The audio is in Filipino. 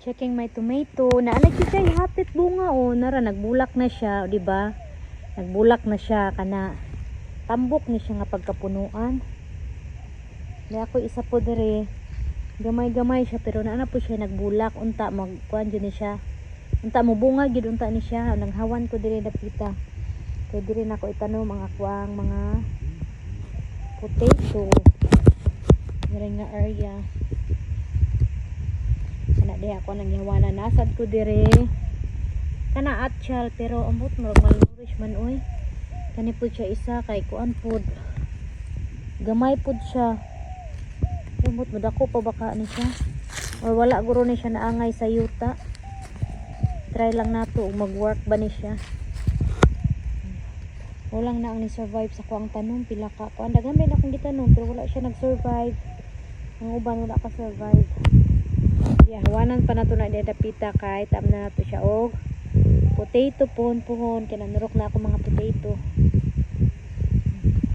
Checking my tomato. Naalagi siya ihapit bunga o nara nagbulak na siya, di ba? Nagbulak na siya kana tambok ni siya nga pagkapunuan. Di ako isa po dire. Gamay-gamay siya pero naana po siya nagbulak unta magkuan gyud ni siya. Unta mo bunga gyud unta ni siya. Nanghawan ko dire dapita. Kay dire na ko itanom ang akwang mga potato. Dire nga area. Kana diha ako nang yawanan nasad ko dire. Kana atchal pero ambot murag malnourish man oy. Kani pud siya isa kay kuan pud. Gamay pud siya. Ambot madako pa baka ni siya. Or wala guro ni siya naangay sa yuta. Try lang nato ug mag-work ba ni siya. Walang na ang ni-survive sa kuang tanom pila ka. Kuan daghan din akong gitanom pero wala siya nag-survive. Ang uban wala ka survive. Hawanan pa na ito na dapita kay tam na nato siya og potato pohon kaya nanurok na ako mga potato.